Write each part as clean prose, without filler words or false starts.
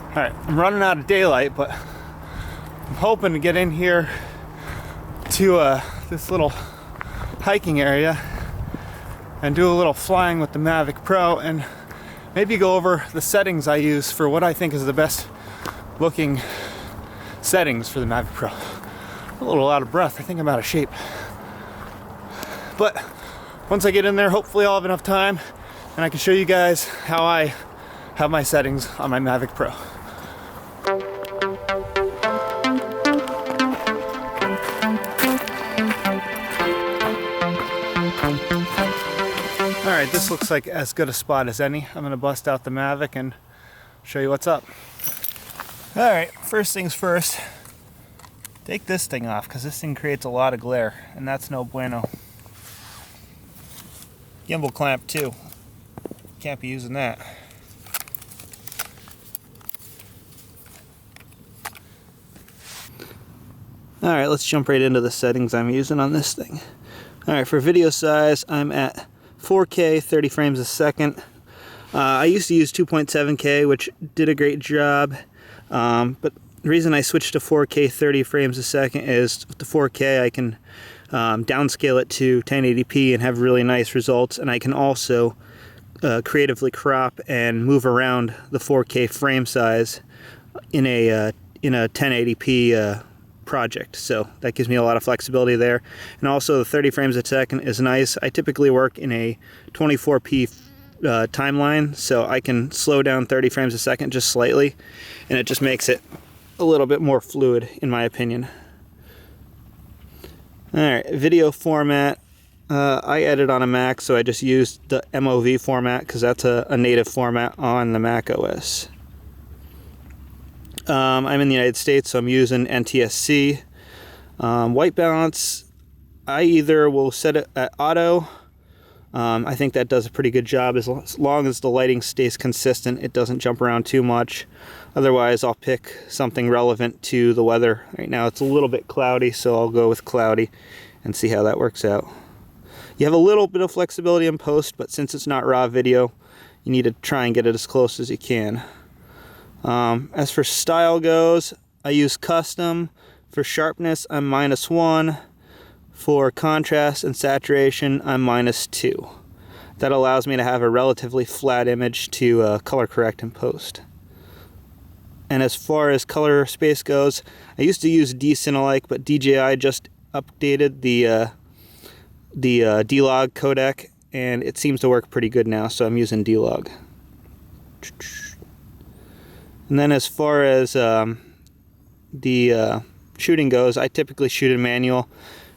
Alright, I'm running out of daylight, but I'm hoping to get in here to this little hiking area and do a little flying with the Mavic Pro and maybe go over the settings I use for what I think is the best looking settings for the Mavic Pro. I'm a little out of breath. I think I'm out of shape. But once I get in there, hopefully I'll have enough time and I can show you guys how I have my settings on my Mavic Pro. Alright, this looks like as good a spot as any. I'm going to bust out the Mavic and show you what's up. Alright, first things first, take this thing off because this thing creates a lot of glare and that's no bueno. Gimbal clamp too. Can't be using that. Alright, let's jump right into the settings I'm using on this thing. Alright, for video size, I'm at 4K, 30 frames a second. I used to use 2.7K, which did a great job. But the reason I switched to 4K 30 frames a second is with the 4K I can downscale it to 1080p and have really nice results, and I can also creatively crop and move around the 4K frame size in a 1080p project, so that gives me a lot of flexibility there. And also the 30 frames a second is nice. I typically work in a 24p timeline, so I can slow down 30 frames a second just slightly, and it just makes it a little bit more fluid in my opinion. Alright, video format. I edit on a Mac, so I just used the MOV format because that's a native format on the Mac OS. I'm in the United States, so I'm using NTSC. White balance, I either will set it at auto. I think that does a pretty good job as long as the lighting stays consistent. It doesn't jump around too much. Otherwise, I'll pick something relevant to the weather. Right now it's a little bit cloudy, so I'll go with cloudy and see how that works out. You have a little bit of flexibility in post, but since it's not raw video, you need to try and get it as close as you can. As for style goes, I use custom. For sharpness, I'm -1. For contrast and saturation, I'm -2. That allows me to have a relatively flat image to color correct in post. And as far as color space goes, I used to use D-Cinelike, but DJI just updated the D-Log codec, and it seems to work pretty good now, so I'm using D-Log. And then as far as the shooting goes, I typically shoot in manual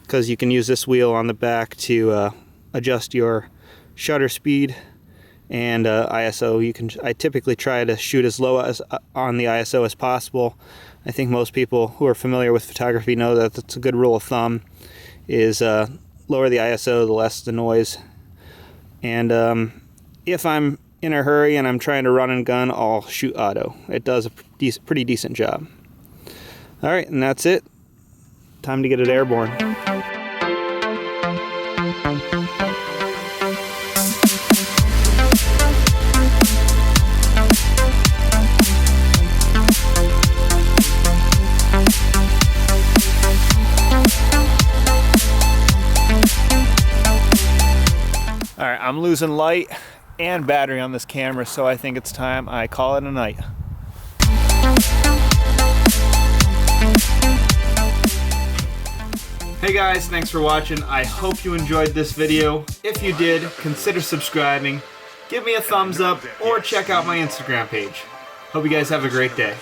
because you can use this wheel on the back to adjust your shutter speed and ISO. I typically try to shoot as low as on the ISO as possible. I think most people who are familiar with photography know that that's a good rule of thumb, is lower the ISO, the less the noise. And if I'm in a hurry and I'm trying to run and gun, I'll shoot auto. It does a pretty decent job. Alright, and that's it. Time to get it airborne. Alright, I'm losing light and battery on this camera, so I think it's time I call it a night. Hey guys, thanks for watching. I hope you enjoyed this video. If you did, consider subscribing, give me a thumbs up, or check out my Instagram page. Hope you guys have a great day.